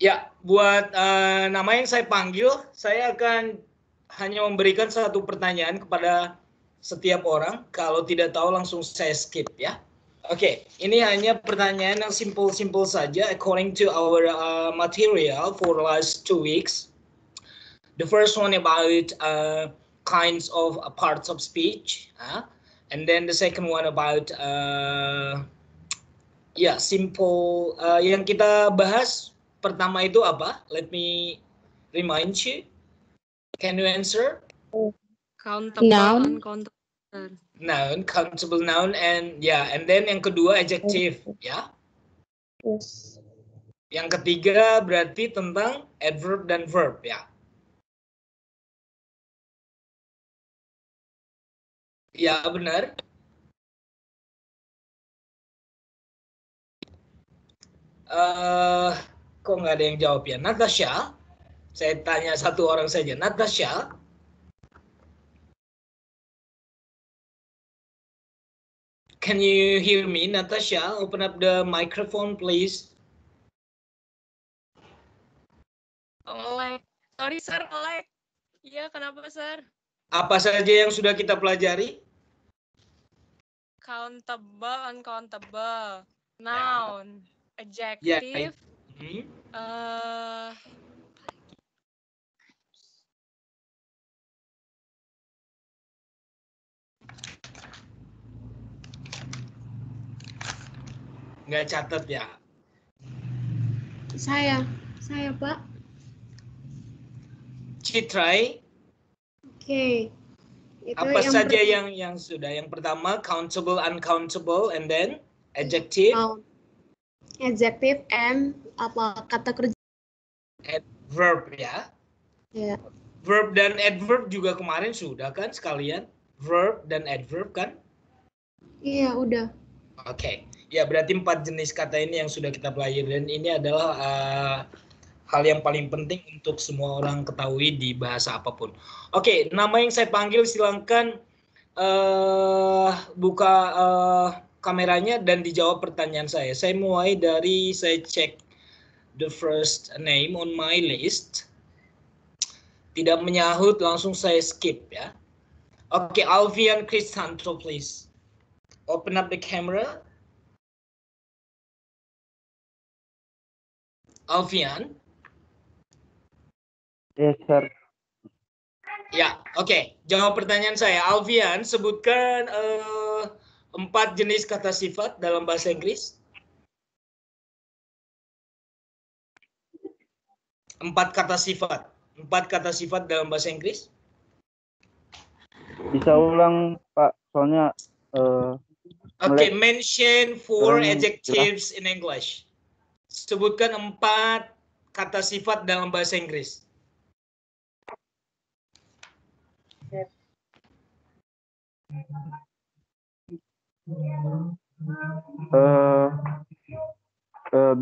Ya, buat nama yang saya panggil, saya akan hanya memberikan satu pertanyaan kepada setiap orang. Kalau tidak tahu langsung saya skip ya. Oke, ini hanya pertanyaan yang simple-simple saja according to our material for the last 2 weeks. The first one about kinds of parts of speech, and then the second one about simple. Yang kita bahas pertama itu apa? Let me remind you. Can you answer? Countable, Noun. uncountable. Noun, countable noun, and then yang kedua adjective, ya. Yes. Yang ketiga berarti tentang adverb dan verb, ya. Ya, benar. Kok nggak ada yang jawab ya? Natasha, saya tanya satu orang saja. Natasha, can you hear me, Natasha? Open up the microphone, please. Like, sorry sir, like. Iya, kenapa sir? Apa saja yang sudah kita pelajari? Countable, uncountable. Noun, Ya. adjective. Nggak catat ya? Saya Pak. Citrai. Oke. Itu Apa yang saja yang sudah? Yang pertama countable, uncountable, and then adjective. Adjective and apa kata kerja? Adverb ya. Ya. Verb dan adverb juga kemarin sudah kan sekalian? Verb dan adverb kan? Iya, udah. Oke. Ya, berarti 4 jenis kata ini yang sudah kita pelajari, dan ini adalah hal yang paling penting untuk semua orang ketahui di bahasa apapun. Oke, nama yang saya panggil silahkan buka kameranya dan dijawab pertanyaan saya. Saya mulai dari saya cek the first name on my list. Tidak menyahut langsung saya skip ya. Oke, Alfian Kristanto please. Open up the camera. Alfian. Yes, sir. Ya, oke. Jawab pertanyaan saya. Alfian, sebutkan 4 jenis kata sifat dalam bahasa Inggris. 4 kata sifat. 4 kata sifat dalam bahasa Inggris. Bisa ulang, Pak. Soalnya Oke, mention 4 adjectives in English. Sebutkan 4 kata sifat dalam bahasa Inggris.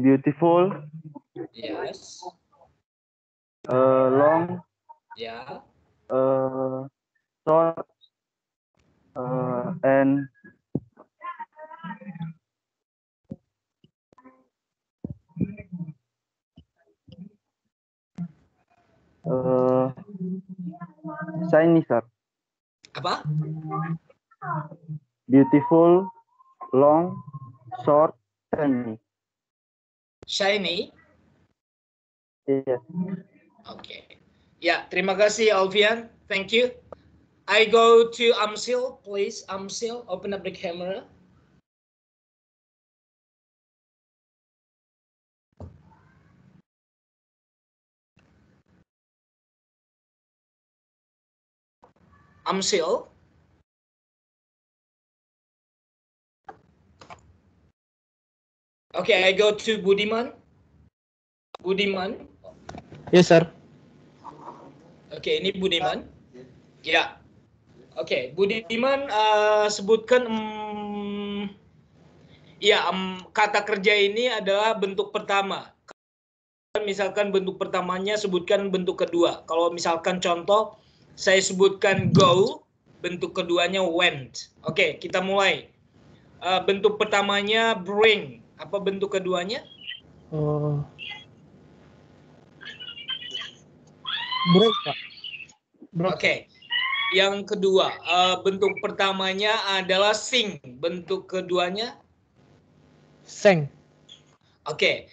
Beautiful. Yes. Long. Ya. Short. And shiny, sir. Apa? Beautiful, long, short, shiny. Shiny. Yes. Oke. Ya, terima kasih Alfian. Thank you. I go to Amsil, please. Amsil, open up the camera. Amsil. Okay, I go to Budiman. Budiman. Yes, sir. Oke, ini Budiman. Ya. Oke, Budiman sebutkan kata kerja ini adalah bentuk pertama. Misalkan bentuk pertamanya sebutkan bentuk kedua. Kalau misalkan contoh saya sebutkan go, bentuk keduanya went. Oke, kita mulai. Bentuk pertamanya bring. Apa bentuk keduanya? Break, Pak. Break. Oke. Yang kedua, bentuk pertamanya adalah sing. Bentuk keduanya? Seng. Oke.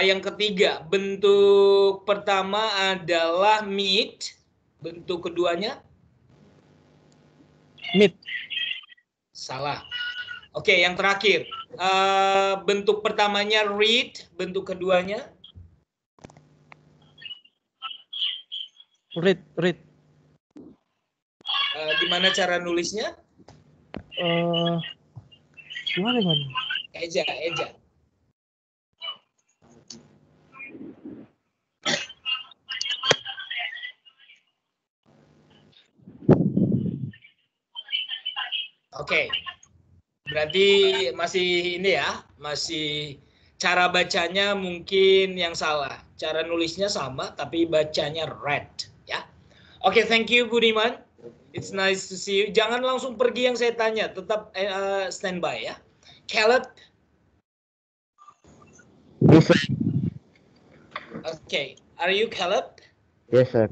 Yang ketiga, bentuk pertama adalah meet. Bentuk keduanya? Meet. Salah. Oke, yang terakhir. Bentuk pertamanya read. Bentuk keduanya? Read. Read. Gimana cara nulisnya? Gimana? Eja. Oke. Berarti masih ini ya, masih cara bacanya mungkin yang salah. Cara nulisnya sama, tapi bacanya read, ya. Oke, thank you Budiman. It's nice to see you. Jangan langsung pergi yang saya tanya, tetap standby ya. Caleb. Yes, sir. Okay, are you Caleb? Yes, sir.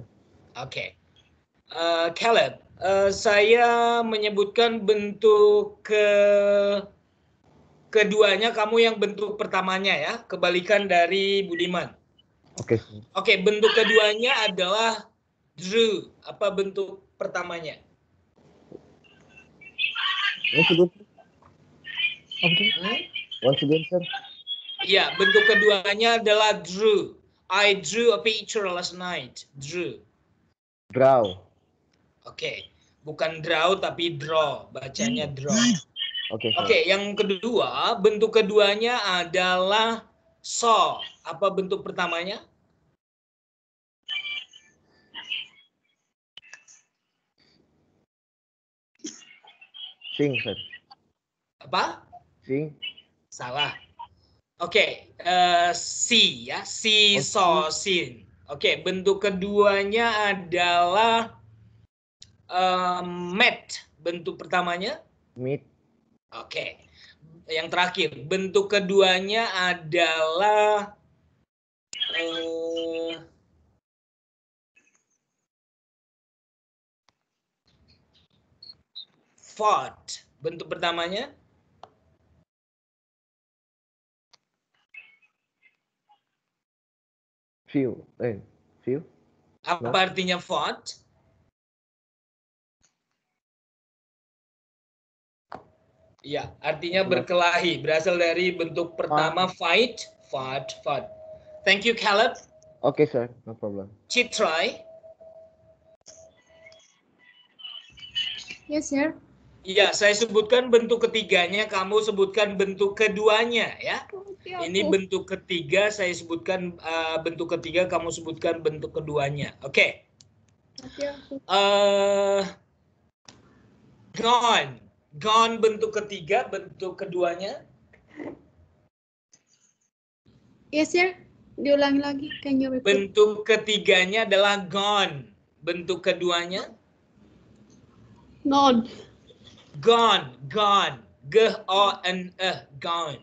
Oke. Caleb, saya menyebutkan bentuk keduanya, kamu yang bentuk pertamanya ya, kebalikan dari Budiman. Oke, sir. Oke, bentuk keduanya adalah drew. Apa bentuk pertamanya? Once again, Hmm? once again, sir. Iya, bentuk keduanya adalah drew. I drew a picture last night. Drew. Draw. Oke, bukan draw tapi draw. Bacanya draw. Oke, sir. Oke, yang kedua, bentuk keduanya adalah saw. Apa bentuk pertamanya? Sing, sir. Apa? Sing. Salah. Oke, see ya, see, saw, seen. Oke, bentuk keduanya adalah met. Bentuk pertamanya? Meet. Oke. Yang terakhir, bentuk keduanya adalah fought. Bentuk pertamanya? View. View. Apa artinya fought? Ya, artinya berkelahi. Berasal dari bentuk pertama fight, fought. Thank you, Caleb. Oke, sir. No problem. Citrai. Yes, sir. Iya, saya sebutkan bentuk ketiganya, kamu sebutkan bentuk keduanya ya. Oke, Ini bentuk ketiga, saya sebutkan bentuk ketiga, kamu sebutkan bentuk keduanya. Oke. Gone. Gone bentuk ketiga, bentuk keduanya. Yes, sir. Diulangi lagi. Can you repeat? Bentuk ketiganya adalah gone. Bentuk keduanya? Gone. Gone. G-O-N-E. Gone.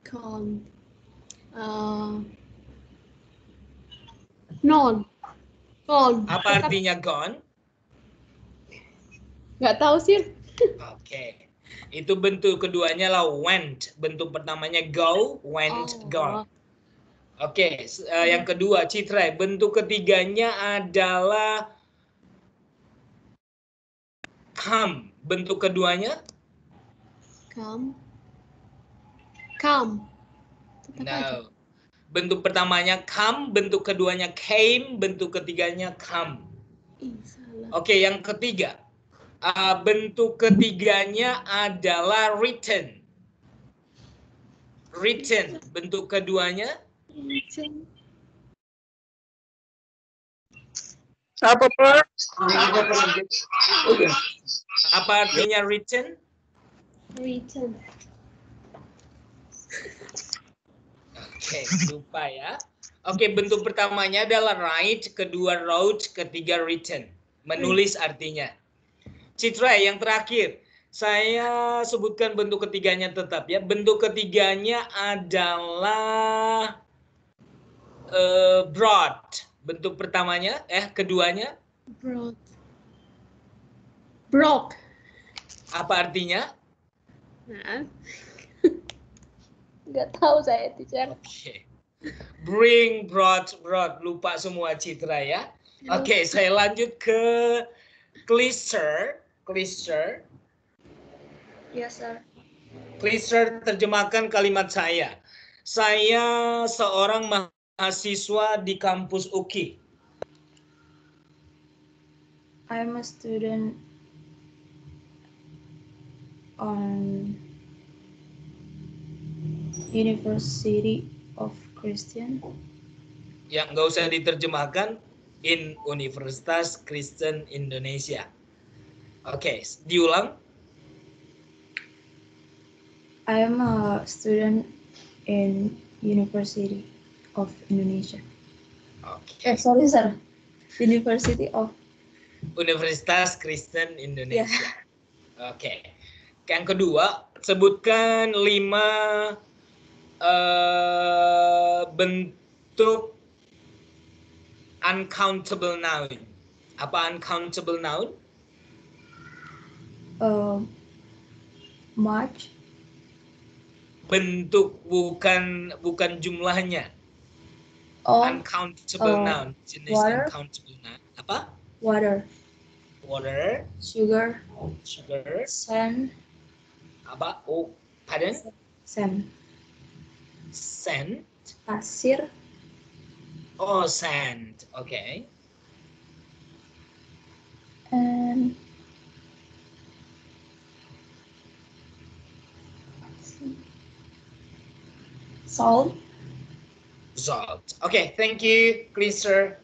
Gone. Non. Gone. Apa artinya gone? Nggak tahu sih. Oke. Itu bentuk keduanya lah went. Bentuk pertamanya go, went, gone. Oke, yang kedua, Citra. Bentuk ketiganya adalah come. Bentuk keduanya? Come. Come. No. Bentuk pertamanya come, bentuk keduanya came, bentuk ketiganya come. Salah. Oke, yang ketiga. Bentuk ketiganya adalah written. Written. Bentuk keduanya? Written. Apa, Pak? Apa artinya written? Written. Oke, lupa ya. Oke, bentuk pertamanya adalah write, kedua wrote, ketiga written. Menulis artinya. Citra, yang terakhir. Saya sebutkan bentuk ketiganya tetap ya. Bentuk ketiganya adalah brought. Bentuk pertamanya, keduanya, Broad. Broke. apa artinya? Nah. Nggak tahu saya, teacher. Oke. Bring, brought, lupa semua Citra ya. Oke, saya lanjut ke Clister. Yes, sir. Clister, terjemahkan kalimat saya. Saya seorang mahasiswa di kampus UKI. I'm a student on University of Christian. Ya, nggak usah diterjemahkan. In Universitas Kristen Indonesia. Oke, diulang. I am a student in University of Indonesia. Oke. Sorry, sir. University of. Universitas Kristen Indonesia. Oke. Yang kedua, sebutkan 5 bentuk uncountable noun. Apa uncountable noun? Much. Bentuk, bukan jumlahnya. Oh. Uncountable noun. Jenis Water. uncountable noun. Apa? Water. Water. Sugar. Sugar. Sand. Apa? Oh, pardon? Sand. Sand. Pasir. Oh, sand. Okay. And salt. Salt. Okay, thank you, Clister.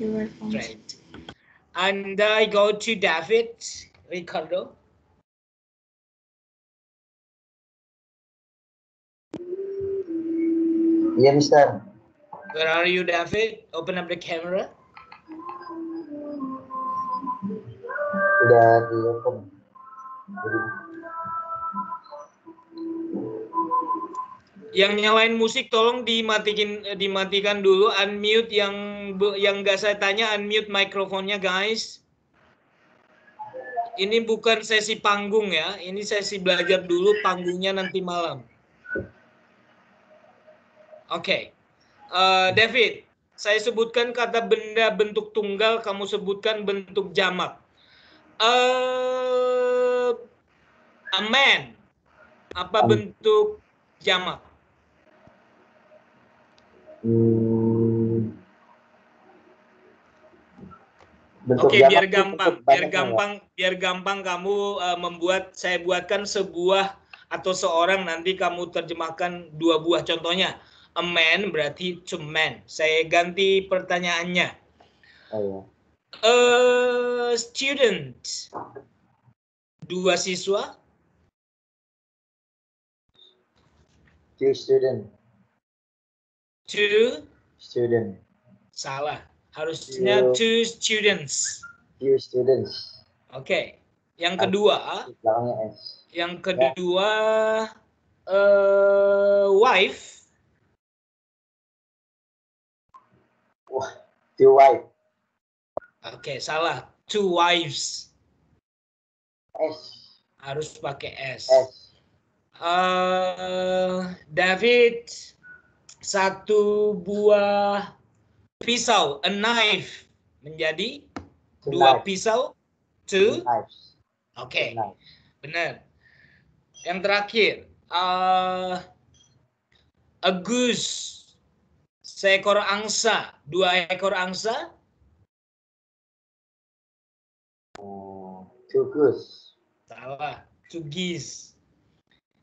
You were fine. Great. And I go to David. Ricardo. Iya, Mister. Where are you, David? Open up the camera. Udah di open. Yang nyalain musik tolong dimatikan dulu. Unmute yang nggak saya tanya, unmute mikrofonnya, guys. Ini bukan sesi panggung ya. Ini sesi belajar dulu, panggungnya nanti malam. Oke. David, saya sebutkan kata benda bentuk tunggal, kamu sebutkan bentuk jamak. A man. Apa bentuk jamak? Oke, biar gampang kamu saya buatkan sebuah atau seorang, nanti kamu terjemahkan 2 buah contohnya. A man berarti to man. Saya ganti pertanyaannya. Student. 2 siswa. 2 student. 2 Student. Salah. Harusnya 2 students. 2 students. Oke. Yang kedua. Belakangnya S. Yang kedua wife. 2 wife. Oke, salah. 2 wives. S. Harus pakai S. S. David, 1 buah pisau, a knife, menjadi 2 pisau, 2 knives. Oke, benar. Yang terakhir, a goose, seekor angsa, 2 ekor angsa. 2 goose. Salah, 2 geese.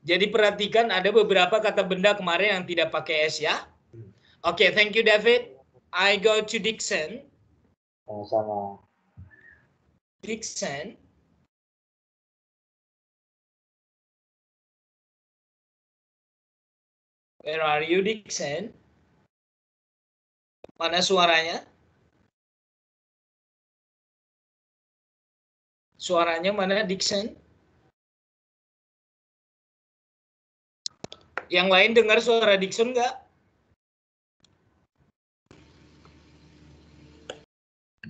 Jadi perhatikan ada beberapa kata benda kemarin yang tidak pakai S ya. Oke, thank you David. I go to Dixon. Sama. Dixon. Where are you, Dixon? Mana suaranya? Suaranya mana, Dixon? Yang lain dengar suara Dixon nggak?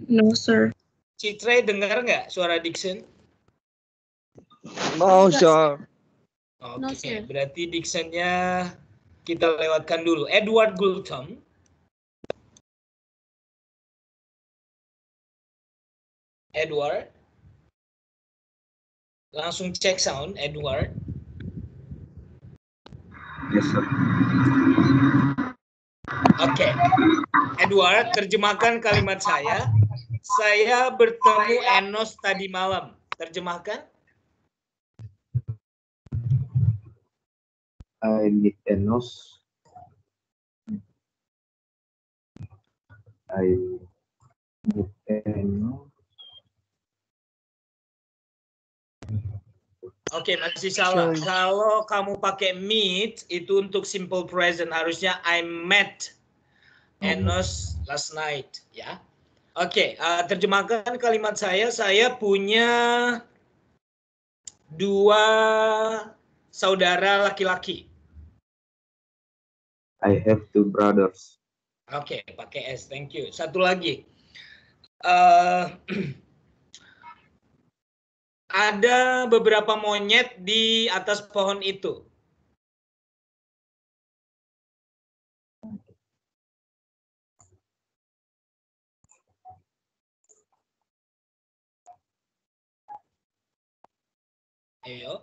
No, sir. Citre dengar nggak suara Dixon? No, sir. Oke, No, sir. berarti Dixonnya kita lewatkan dulu. Edward Gultom. Edward. Langsung cek sound, Edward. Yes, sir. Oke. Edward, terjemahkan kalimat saya. Saya bertemu Enos tadi malam. Terjemahkan. I meet Enos. I meet Enos. Oke, masih salah. Kalau kamu pakai meet, itu untuk simple present. Harusnya I met Enos last night. Ya. Oke, terjemahkan kalimat saya. Saya punya 2 saudara laki-laki. I have 2 brothers. Oke, pakai S. Thank you. Satu lagi. Ada beberapa monyet di atas pohon itu. Ayo.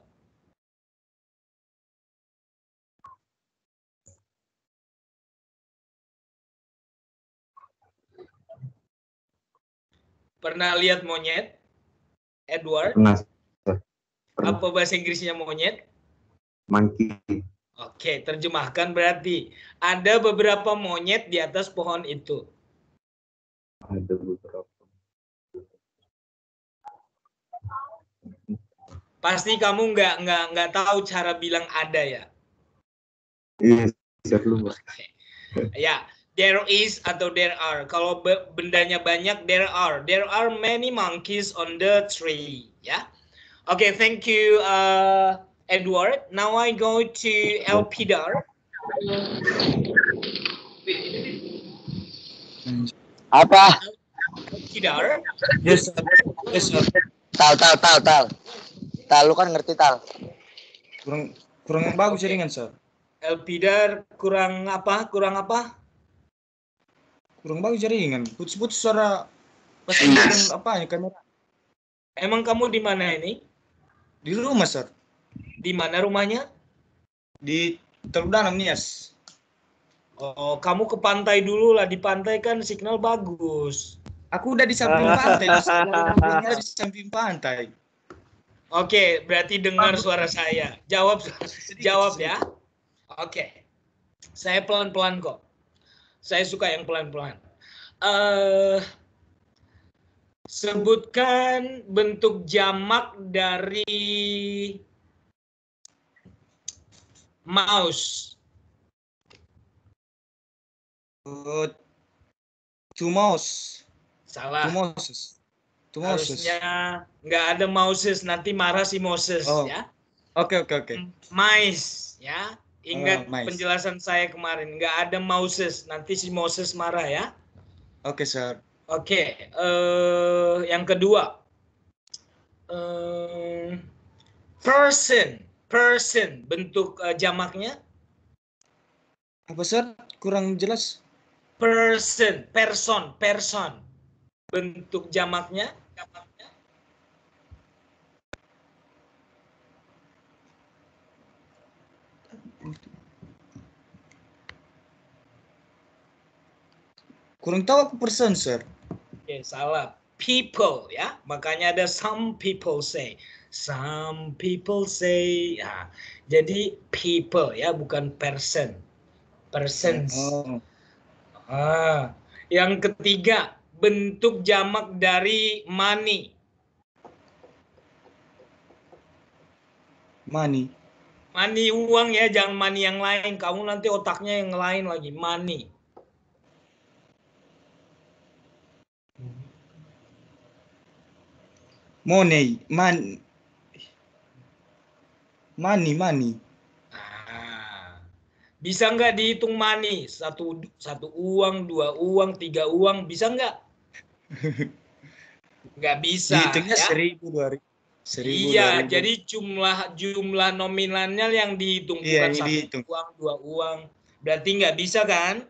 Pernah lihat monyet? Edward? Pernah, sir. Pernah. Apa bahasa Inggrisnya monyet? Monkey. Oke, terjemahkan berarti ada beberapa monyet di atas pohon itu. Ada beberapa. Pasti kamu nggak tahu cara bilang ada ya. Iya, sir, lupa. Ya, there is atau there are. Kalau bendanya banyak, there are. There are many monkeys on the tree. Ya. Oke, thank you, Edward. Now I go to Elpidar. Apa? Elpidar. Yes, sir. Yes, sir. Tal, lu kan ngerti tal. Kurang bagus jaringan, sir. Elpidar kurang apa? Kurang apa? Kurang bagus jaringan. Putus-putus suara pasti apa ya kamera. Emang kamu di mana ini? Di rumah, sir. Di mana rumahnya? Di Teluk Danam, Nias. Oh, kamu ke pantai dulu lah. Di pantai kan signal bagus. Aku udah di samping pantai. Di samping pantai. Oke, berarti dengar suara saya. Jawab ya. Oke. Saya pelan-pelan kok. Saya suka yang pelan-pelan. Sebutkan bentuk jamak dari mouse. Two mouse. Salah. Two mouses. Two mouses. Harusnya nggak ada mouses, nanti marah si Moses ya. Oke. Mice ya. Ingat mice. penjelasan saya kemarin, nggak ada mouses, nanti si Moses marah ya. Oke, sir. Oke, yang kedua, person, bentuk jamaknya. Apa, sir? Kurang jelas. Person, bentuk jamaknya. Kurang tahu aku person, sir. Oke, salah. People ya, makanya ada some people say. Some people say. Ya, jadi people ya, bukan person. Persons. Yang ketiga, bentuk jamak dari money. Money. Money uang ya, jangan money yang lain. Kamu nanti otaknya yang lain lagi. Money. Money. Bisa nggak dihitung money? Satu uang, 2 uang, 3 uang, bisa nggak? Nggak bisa. Dihitungnya Ya. 1000, 2000. 1000, Iya, 2000. jadi jumlah nominalnya yang dihitung, Iya, bukan yang satu dihitung. uang, 2 uang. Berarti nggak bisa kan?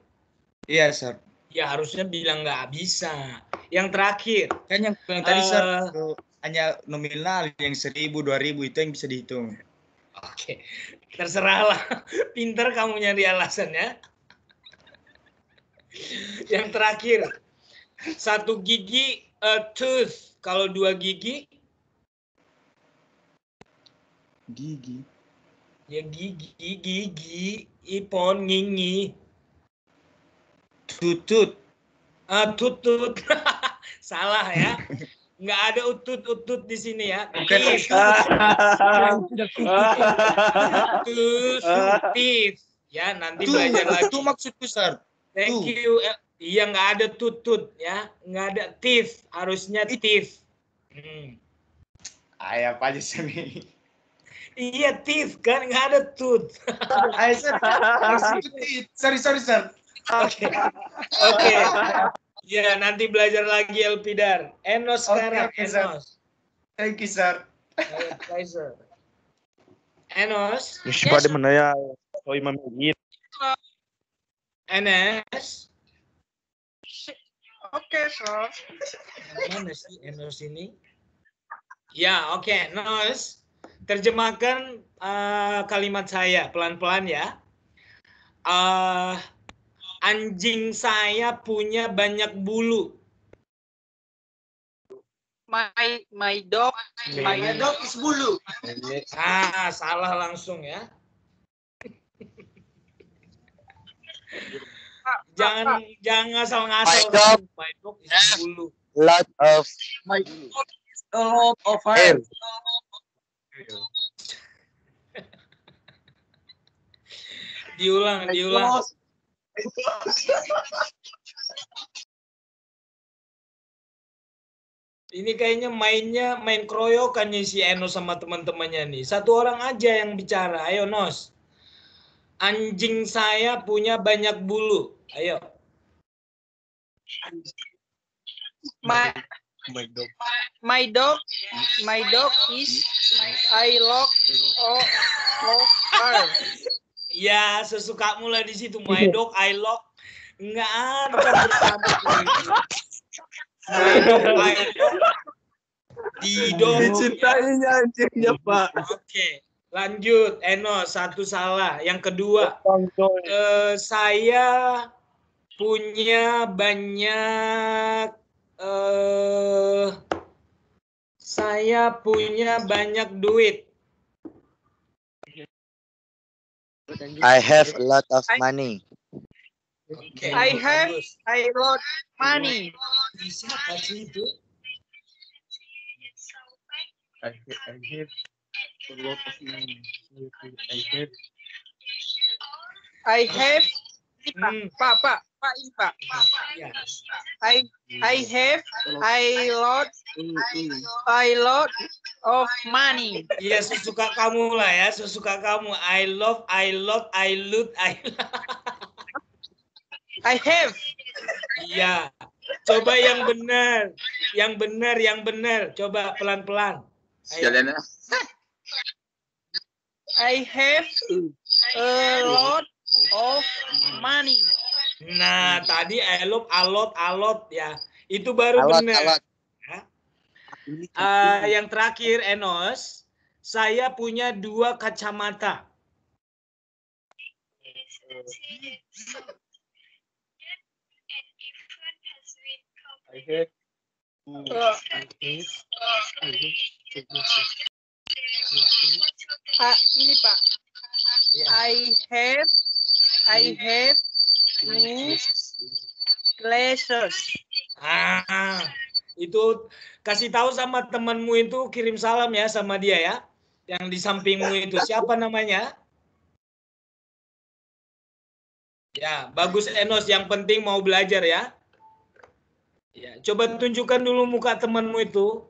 Iya, Sir. Ya harusnya bilang nggak bisa. Yang terakhir, Kan yang bilang tadi, Sir, Eh, hanya nominal yang 1000, 2000 itu yang bisa dihitung. oke, terserahlah. Pinter kamu nyari alasan ya. Yang terakhir, 1 gigi tooth. Kalau 2 gigi, Gigi. ya gigi, ipon, ngingi. Tutut. Tutut. Salah ya. Nggak ada utut di sini ya. Bukan Teeth. Teeth. Ya, nanti belajar lagi. Itu maksudku, Sir. Thank Tuh. you. Iya, nggak ada tutut ya. Nggak ada teeth. Harusnya teeth. Ayo, apa aja sih nih? Iya, teeth kan. Nggak ada tooth. Ayo, Sir. Sorry, Sir. Oke. Ya, nanti belajar lagi Elpidar. Enos sekarang. Oke, Sir. Enos. Thank you, Sir. Ayo, Kaiser. Enos. Siapa di mana ya? Soy mamigit. Enes. Oke, Sir. Mana sih Enos ini? Ya, oke. Nos. Terjemahkan kalimat saya pelan-pelan ya. Anjing saya punya banyak bulu. My dog is bulu. Salah langsung ya. Jangan ngasal-ngasal. My dog is bulu. Lot of A lot of hair. Diulang. Ini kayaknya main keroyokannya si Enos sama teman-temannya nih. Satu orang aja yang bicara. Ayo Nos. Anjing saya punya banyak bulu. Ayo. My dog is I love of her. Ya, sesukamu lah di situ. My dog, I love. Enggak ada. My dog, I love. Dicintainya anjingnya, Pak. Oke, lanjut. Enos, satu salah. Yang kedua, saya punya banyak duit. I have a lot of money. Okay, I have bagus. a lot money. Siapa sih itu? I have a lot of money. I have Pak, ini Pak. Ya. I have a lot of money. Iya, sesuka kamu lah ya, sesuka kamu. I love. I have. Iya. Coba yang benar. Coba pelan-pelan. Ayo. I have a lot of money. Nah, tadi I love alot ya. Itu baru Alot, benar. alot. Ya. Yang terakhir, Enos, saya punya 2 kacamata. Ini Pak. Ya. I have two glasses. Itu kasih tahu sama temanmu itu, kirim salam ya sama dia ya. Yang di sampingmu itu siapa namanya? Ya, bagus Enos, yang penting mau belajar ya. Ya, coba tunjukkan dulu muka temanmu itu.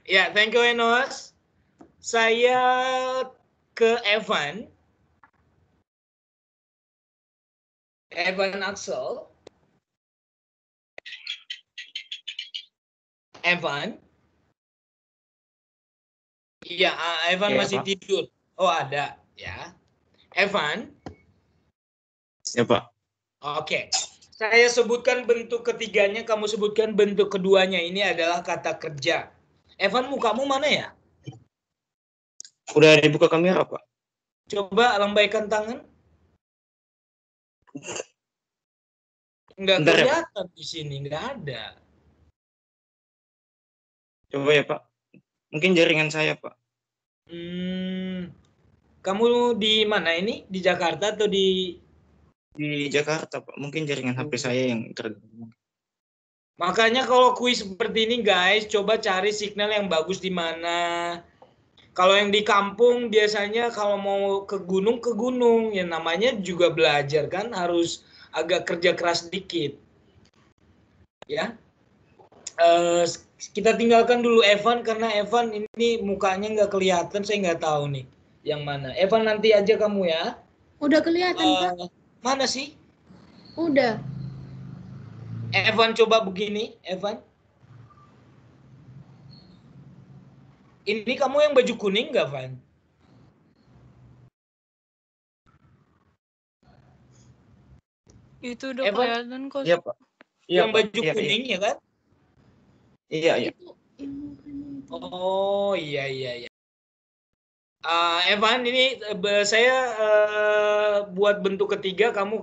Ya, thank you Enos. Saya ke Evan. Evan Axel. Evan. Iya, Evan Iya, masih Pak. tidur. Oh, ada, ya. Evan. Ya, Pak. Oke. Saya sebutkan bentuk ketiganya, kamu sebutkan bentuk keduanya. Ini adalah kata kerja. Evan, mukamu mana ya? Udah dibuka kamera, Pak. Coba lambaikan tangan. Nggak Bentar ya, Pak. kelihatan di sini, nggak ada. Coba ya, Pak. Mungkin jaringan saya, Pak. Kamu di mana ini? Di Jakarta atau di Jakarta, Pak. Mungkin jaringan HP saya yang terganggu. Makanya kalau kuis seperti ini guys, coba cari signal yang bagus di mana. Kalau yang di kampung biasanya kalau mau ke gunung, ya namanya juga belajar kan, harus agak kerja keras sedikit. Ya. Kita tinggalkan dulu Evan karena Evan ini mukanya nggak kelihatan, saya nggak tahu nih yang mana. Evan nanti aja kamu ya. Udah kelihatan, Pak? Mana sih? Udah. Evan coba begini, Evan. Ini kamu yang baju kuning nggak, Van? Itu udah Evan? kelihatan kok. Iya, Pak. Iya, Yang Pak. baju Iya, kuning ya kan? Iya, iya. Oh iya. Evan, ini saya buat bentuk ketiga, kamu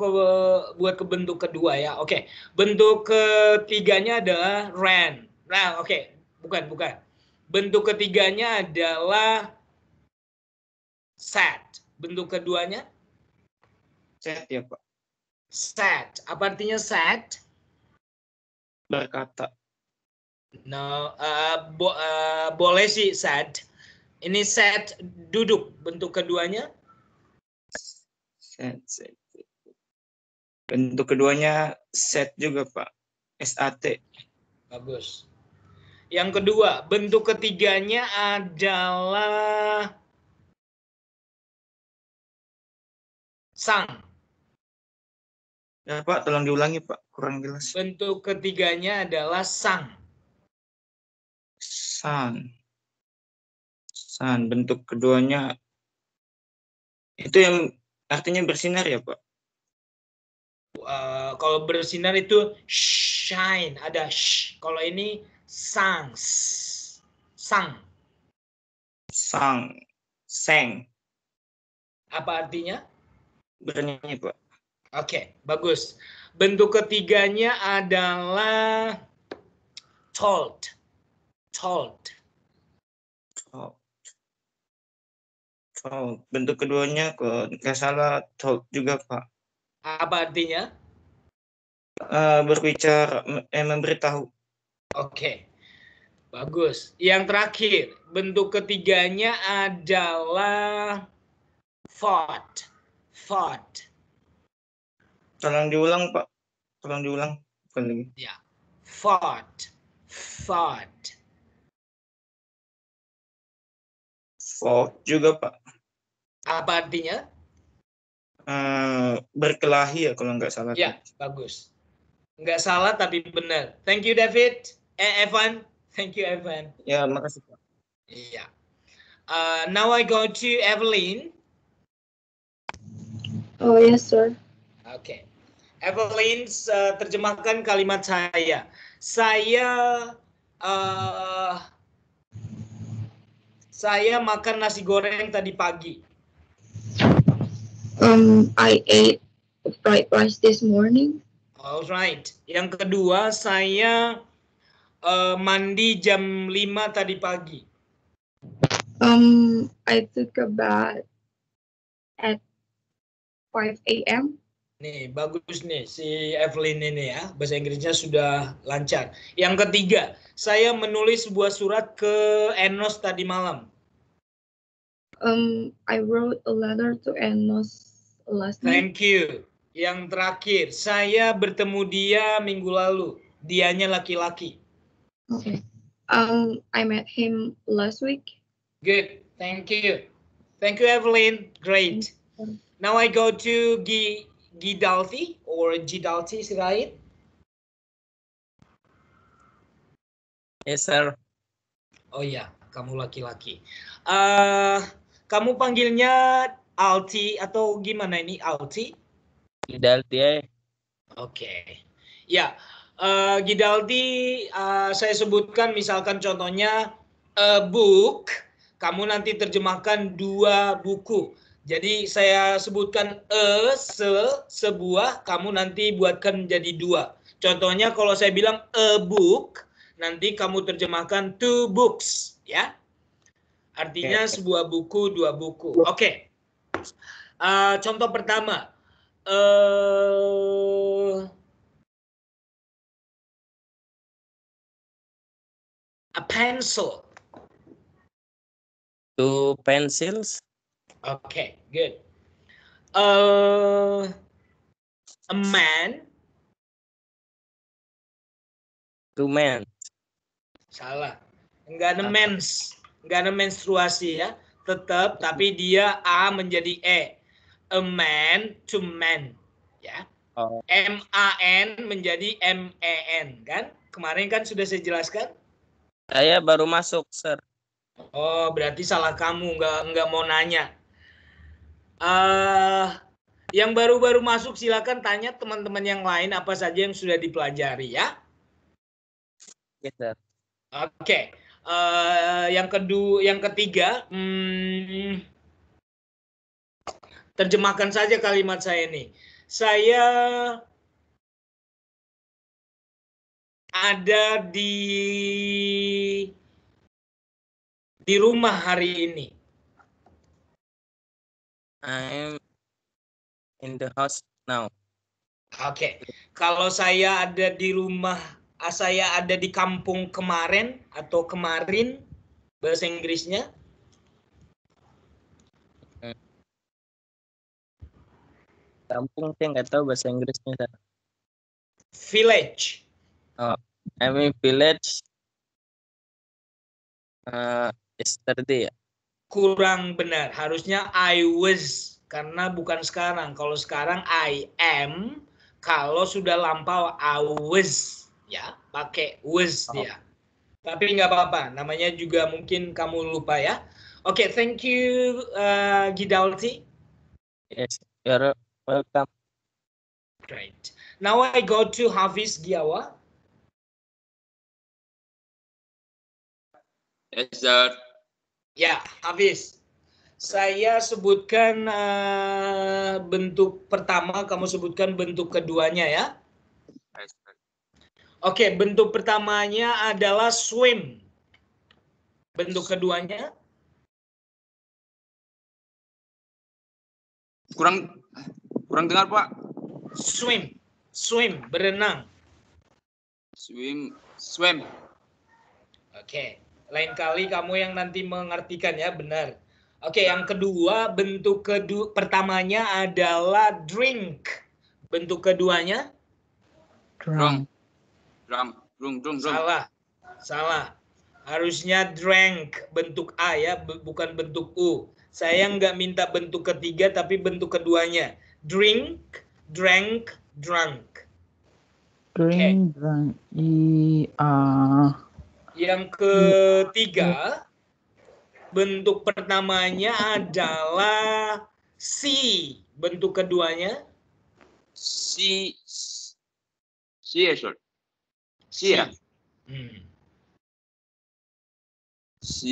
buat ke bentuk kedua ya. Oke, bentuk ketiganya adalah ran. Nah, oke, bukan. Bentuk ketiganya adalah sat. Bentuk keduanya? Set ya, Pak. Sat. Apa artinya sat? Berkata. No, boleh sih sat. Ini set duduk. Bentuk keduanya? Set. Bentuk keduanya set juga, Pak. SAT. Bagus. Yang kedua, bentuk ketiganya adalah sang. Ya, Pak, tolong diulangi, Pak. Kurang jelas. Bentuk ketiganya adalah sang. Sun. Bentuk keduanya itu yang artinya bersinar ya, Pak? Kalau bersinar itu shine, ada sh. Kalau ini sang. Seng. Apa artinya? Bernyanyi, Pak. Oke, bagus. Bentuk ketiganya adalah told. Bentuk keduanya kalau nggak salah told juga, Pak. Apa artinya? Berbicara, memberitahu. Oke, bagus. Yang terakhir, bentuk ketiganya adalah fought. Tolong diulang, Pak. Tolong diulang. Bukan lagi. Ya, fought. Fought juga, Pak. Apa artinya? Berkelahi ya kalau nggak salah. Ya, bagus. Nggak salah tapi benar. Thank you, David. Evan. Thank you, Evan. Ya, makasih, Pak. Iya. Now I go to Evelyn. Oh, yes, sir. Oke. Evelyn, terjemahkan kalimat saya. Saya makan nasi goreng tadi pagi. I ate fried rice this morning. Alright. Yang kedua, saya mandi jam 5 tadi pagi. I took a bath at 5 a.m. Nih, bagus nih si Evelyn ini ya. Bahasa Inggrisnya sudah lancar. Yang ketiga, saya menulis sebuah surat ke Enos tadi malam. I wrote a letter to Enos last night. Thank you. Yang terakhir, saya bertemu dia minggu lalu. Dianya laki-laki. Okay. I met him last week. Good. Thank you. Thank you, Evelyn. Great. Now I go to Gidalti or Gidalti, right? Yes, sir. Oh ya, kamu laki-laki. Kamu panggilnya Alti atau gimana ini, Alti? Gidalti. Oke. Ya, Gidalti, saya sebutkan misalkan contohnya a book, kamu nanti terjemahkan 2 buku. Jadi saya sebutkan sebuah, kamu nanti buatkan menjadi 2. Contohnya kalau saya bilang a book, nanti kamu terjemahkan 2 books, ya. Artinya sebuah buku, 2 buku. Oke. Contoh pertama, a pencil. 2 pencils. Okay, good. A man. 2 men. Salah. Enggak ada mens. Enggak ada menstruasi ya. Tetap, tapi dia A menjadi E. A man to man. Ya. Oh. M-A-N menjadi M-E-N. Kan? Kemarin kan sudah saya jelaskan. Saya baru masuk, sir. Oh, berarti salah kamu. Enggak mau nanya. Yang baru-baru masuk silakan tanya teman-teman yang lain apa saja yang sudah dipelajari ya. Yes, sir. Oke. Yang ketiga, terjemahkan saja kalimat saya ini. Saya ada di rumah hari ini. I'm in the house now. Oke. Kalau saya ada di rumah, saya ada di kampung kemarin atau kemarin, bahasa Inggrisnya. Kampung saya nggak tahu bahasa Inggrisnya, sir. Village. Oh, I'm in village. Yesterday. Kurang benar. Harusnya I was, karena bukan sekarang. Kalau sekarang I am, kalau sudah lampau I was, ya, pakai was dia. Tapi nggak apa-apa, namanya juga mungkin kamu lupa ya. Oke, thank you Gidalti. Yes, you're welcome. Great. Now I go to Hafiz Giawa. Yes, sir. Ya, Hafiz. Saya sebutkan bentuk pertama, kamu sebutkan bentuk keduanya ya. Yes, sir. Oke, bentuk pertamanya adalah swim. Bentuk keduanya? Kurang dengar, Pak. Swim, berenang. Swim. Oke, lain kali kamu yang nanti mengartikan ya, benar. Oke, yang kedua, bentuk pertamanya adalah drink. Bentuk keduanya? Drunk. Salah. Harusnya drank, bentuk A ya, bukan bentuk U. Saya nggak minta bentuk ketiga, tapi bentuk keduanya. Drink, drank, drunk. Drink, drunk. Yang ketiga, bentuk pertamanya adalah C. Bentuk keduanya? C ya, sir. C ya? C.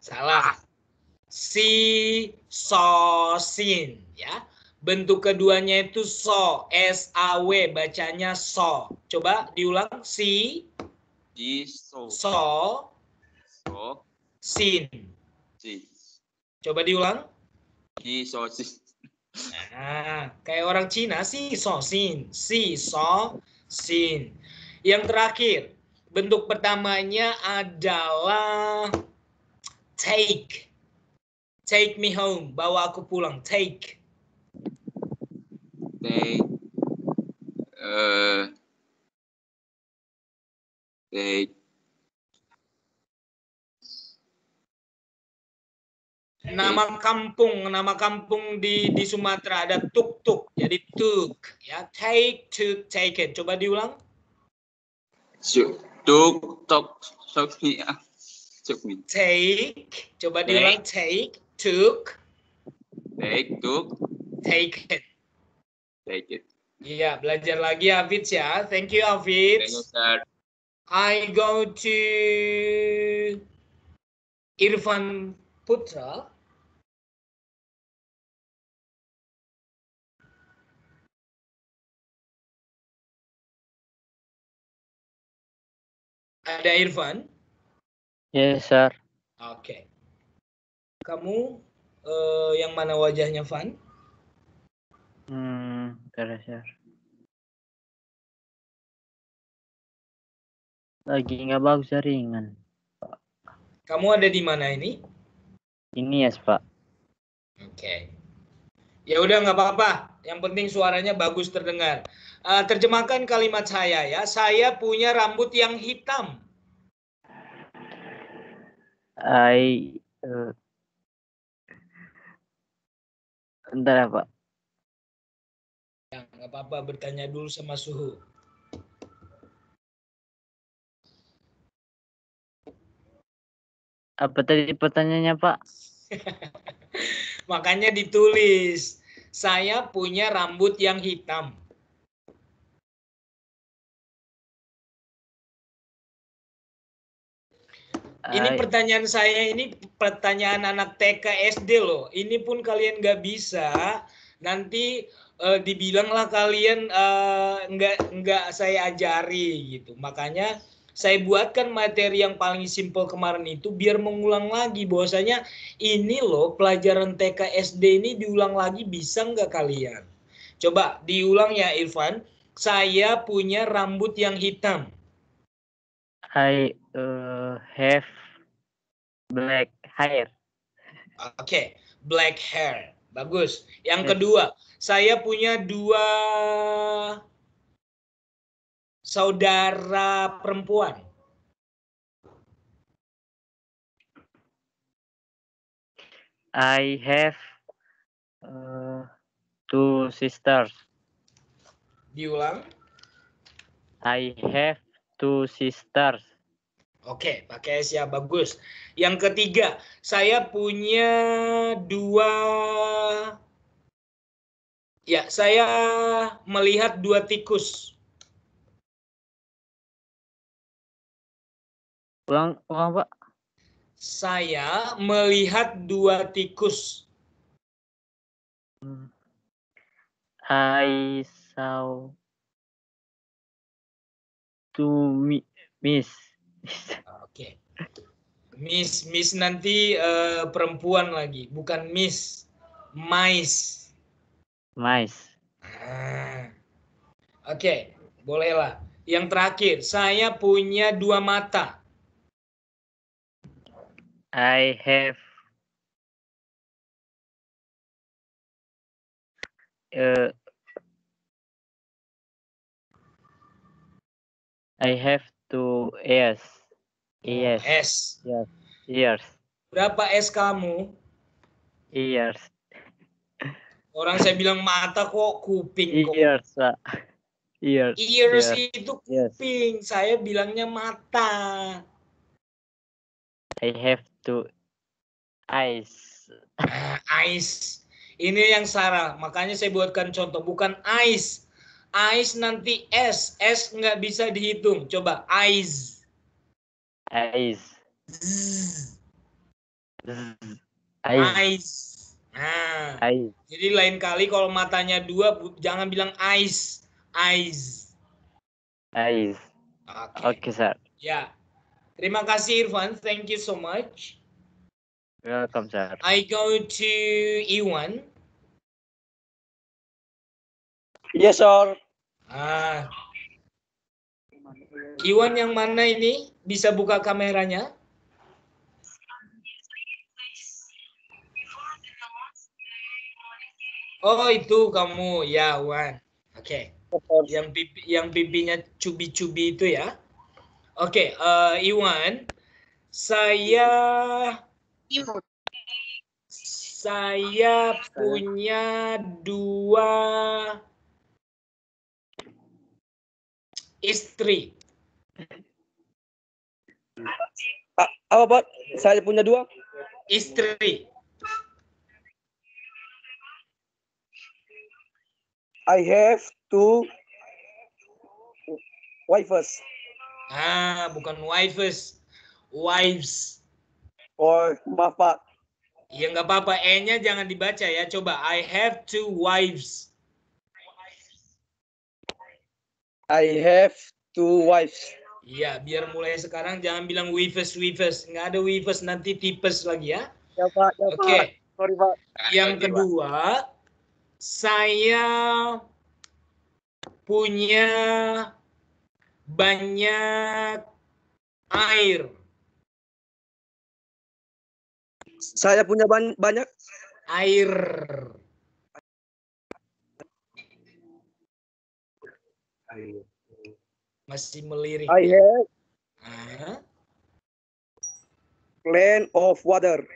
Salah. Sosin ya. Bentuk keduanya itu so, S-A-W, bacanya so. Coba diulang, so, sin. Coba diulang. Nah, kayak orang Cina sih, so, sin. So, sin. Yang terakhir, bentuk pertamanya adalah take. Take me home, bawa aku pulang, take. Nama kampung di Sumatera ada tuk-tuk. Jadi tuk, ya. Take, took, taken. Coba diulang. Tuk, tok, sokmi, sokmi. Take, coba diulang. Take, took, Take, tuk, taken. take it. Iya, belajar lagi Hafiz ya. Thank you Thank you, Hafiz. sir. I go to Irfan Putra. Ada Irfan? Yes, sir. Oke. Kamu yang mana wajahnya, Van? Bentar, sir. Lagi nggak bagus jaringan. Kamu ada di mana ini? Ini yes, Pak. Oke. Ya udah nggak apa-apa. Yang penting suaranya bagus terdengar. Terjemahkan kalimat saya ya. Saya punya rambut yang hitam. Bentar ya, Pak. Ya, nggak apa-apa, bertanya dulu sama suhu. Apa tadi pertanyaannya, Pak? Makanya ditulis. Saya punya rambut yang hitam. Ini pertanyaan saya, ini pertanyaan anak TK SD loh. Ini pun kalian nggak bisa. Nanti dibilanglah kalian nggak saya ajari gitu. Makanya saya buatkan materi yang paling simpel kemarin itu biar mengulang lagi. Bahwasanya ini loh pelajaran TK SD ini diulang lagi, bisa nggak kalian? Coba diulang ya Irfan. Saya punya rambut yang hitam. I have black hair. Oke, black hair. Bagus. Yang kedua, saya punya 2 saudara perempuan. I have 2 sisters. Diulang. I have 2 sisters. Oke, pakai S ya, bagus. Yang ketiga, saya punya 2. Ya, saya melihat 2 tikus. Ulang, Pak. Saya melihat 2 tikus. I saw 2 miss. Oke. Miss nanti perempuan lagi, bukan miss. Mice. Oke, bolehlah. Yang terakhir, saya punya 2 mata. I have I have 2 ears. Yes. S. Yes. Ears. Berapa S kamu? Ears. Orang saya bilang mata kok, kuping kok. Ears, Pak. Ears. Ears itu kuping. Yes. Saya bilangnya mata. I have 2 eyes. Eyes. Ini yang salah. Makanya saya buatkan contoh. Bukan eyes. Eyes nanti S. S nggak bisa dihitung. Coba eyes. Eyes. Eyes. Nah, eyes. Jadi lain kali kalau matanya 2, jangan bilang eyes. Eyes. Eyes. Oke, sir. Ya. Terima kasih Irfan. Thank you so much. Welcome, sir. I go to Iwan. Yes, sir. Iwan yang mana ini? Bisa buka kameranya? Oh, itu kamu. Ya, Wan. Oke. Yang pipinya cubi-cubi itu ya. Oke, Iwan. Saya Saya punya 2 istri. Apa Pak? Saya punya 2 istri. I have 2 wives. Bukan wives. Wives. Oh, maaf Pak. Ya nggak apa-apa, E-nya jangan dibaca ya. Coba, I have 2 wives. I have 2 wives. Iya, biar mulai sekarang jangan bilang wives. Nggak ada wives, nanti tipes lagi ya. Ya Pak, ya Oke. Pak. Sorry Pak. Yang kedua, saya punya banyak air. Saya punya banyak air. Masih melirik. I have plenty of water.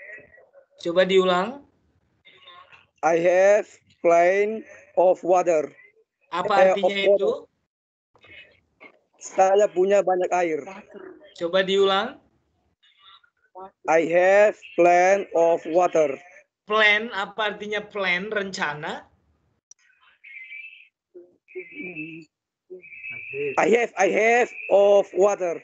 Coba diulang. I have plenty of water. Apa artinya itu? Saya punya banyak air. Coba diulang. I have plenty of water. Plan, apa artinya plan? Rencana? I have of water.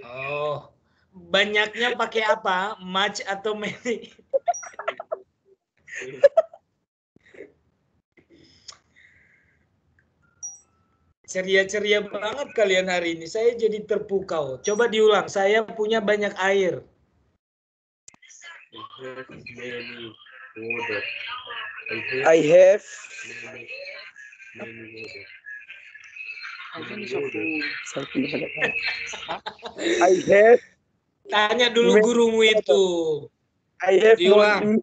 Oh, banyaknya pakai apa? Much atau many? Ceria-ceria banget kalian hari ini. Saya jadi terpukau. Coba diulang. Saya punya banyak air. I have I have. Tanya dulu gurumu itu. I have diulang.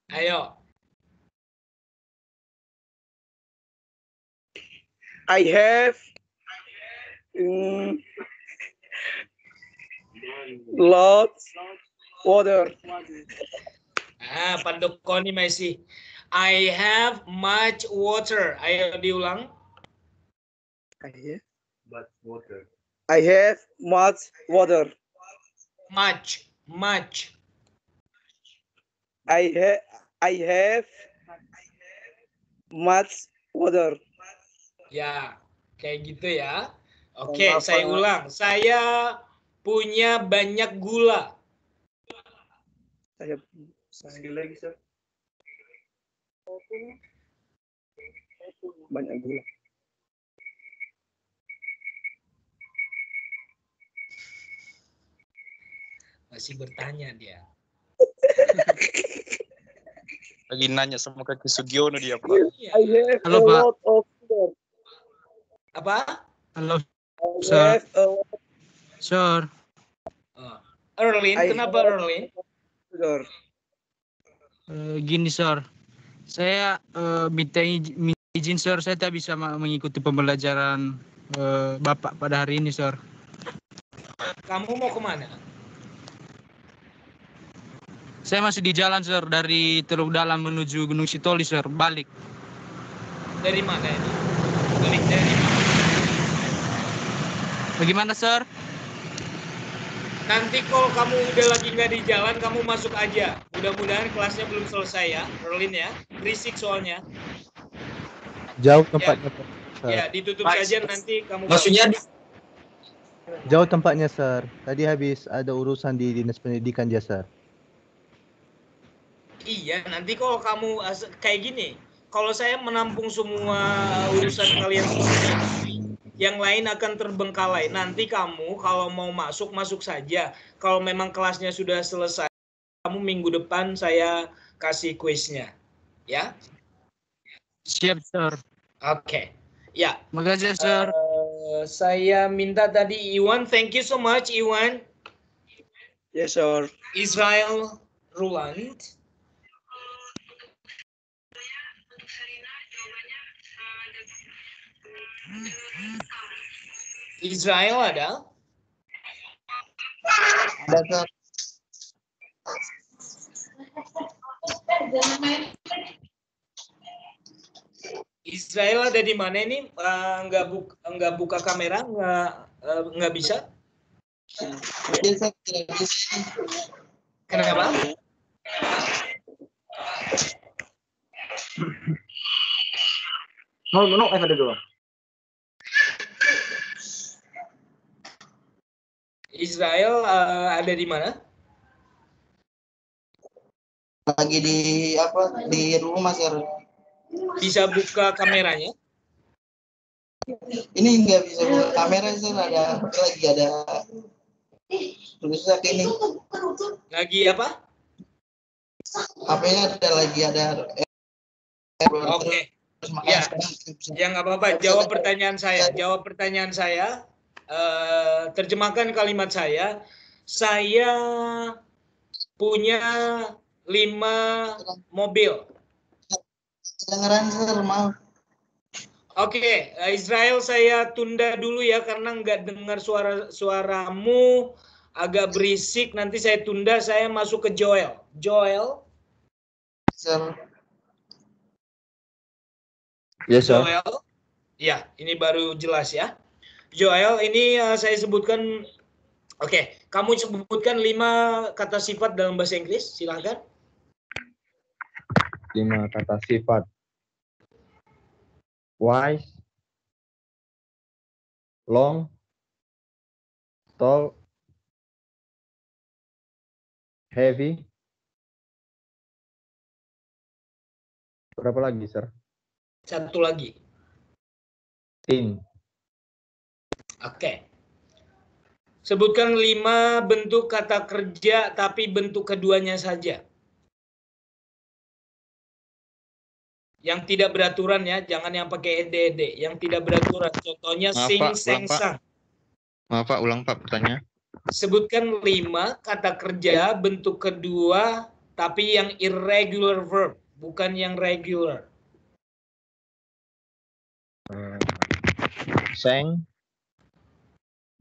Ayo. I have lots water. Pandokoni masih. I have much water. Ayo diulang. I have much water. I have much water. Much. I have much water. Ya, kayak gitu ya. Oke, saya ulang. Saya punya banyak gula. Sekali lagi, Sir. Banyak gula. Masih bertanya dia. Lagi nanya sama Kaki Sugiono dia, Pak. Halo, Pak. Apa? Halo, Sir. Sir. Erlin, kenapa Erlin? Gini, Sir. Saya minta izin, Sir. Saya tak bisa mengikuti pembelajaran Bapak pada hari ini, Sir. Kamu mau kemana? Saya masih di jalan, Sir. Dari Teluk Dalam menuju Gunung Sitoli, Sir. Balik. Dari mana ini? Balik dari mana? Bagaimana, Sir? Nanti kalau kamu udah lagi nggak di jalan, kamu masuk aja. Mudah-mudahan kelasnya belum selesai ya, Erlin ya. Berisik soalnya. Jauh tempatnya. Ya, ditutup saja nanti kamu. Maksudnya jauh tempatnya, Sir. Tadi habis ada urusan di Dinas Pendidikan dia, Sir. Iya, nanti kalau kamu kayak gini, kalau saya menampung semua urusan kalian selesai, yang lain akan terbengkalai. Nanti kamu kalau mau masuk saja. Kalau memang kelasnya sudah selesai, kamu minggu depan saya kasih kuisnya, ya? Siap, Sir. Oke, ya. Makasih, Sir. Saya minta tadi Iwan, thank you so much, Iwan. Yes, sir. Israel Roland. Israel ada? Ada, Sir. Israel ada di mana ini? Nggak buka kamera, nggak bisa. Kenapa? No, ada doang. Israel ada di mana? Lagi di rumah, Sir. Bisa buka kameranya? Ini nggak bisa buka kamera, Sir. Lagi ada rusak ini. Lagi apa? HP-nya lagi ada. Oke. Ya, yang nggak apa-apa. Jawab pertanyaan saya. Terjemahkan kalimat saya. Saya punya 5 mobil. Kedengeran, Sir, maaf. Oke, Israel saya tunda dulu ya karena nggak dengar suaramu agak berisik. Nanti saya tunda, saya masuk ke Joel. Joel. Sir. Yes, Sir. Joel. Ya, ini baru jelas ya. Joel, ini saya sebutkan. Oke, kamu sebutkan 5 kata sifat dalam bahasa Inggris. Silakan. 5 kata sifat. Wise, long, tall, heavy. Berapa lagi, Sir? 1 lagi. Thin. Oke. Sebutkan 5 bentuk kata kerja tapi bentuk keduanya saja. Yang tidak beraturan ya, jangan yang pakai ed. Yang tidak beraturan, contohnya sing, seng, sang. Maaf Pak, ulang Pak pertanyaan. Sebutkan 5 kata kerja bentuk kedua tapi yang irregular verb, bukan yang regular. Sang,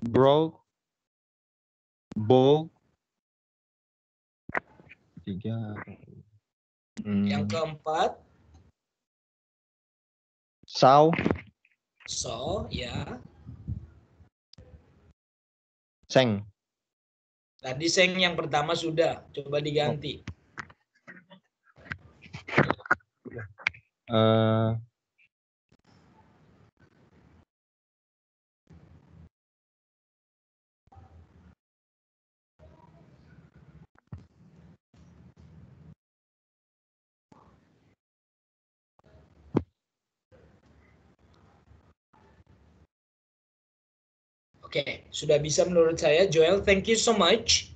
broke, bow. 3. Yang keempat, saw, so, ya. seng. Tadi seng yang pertama sudah, coba diganti. Oke, sudah bisa menurut saya. Joel, thank you so much.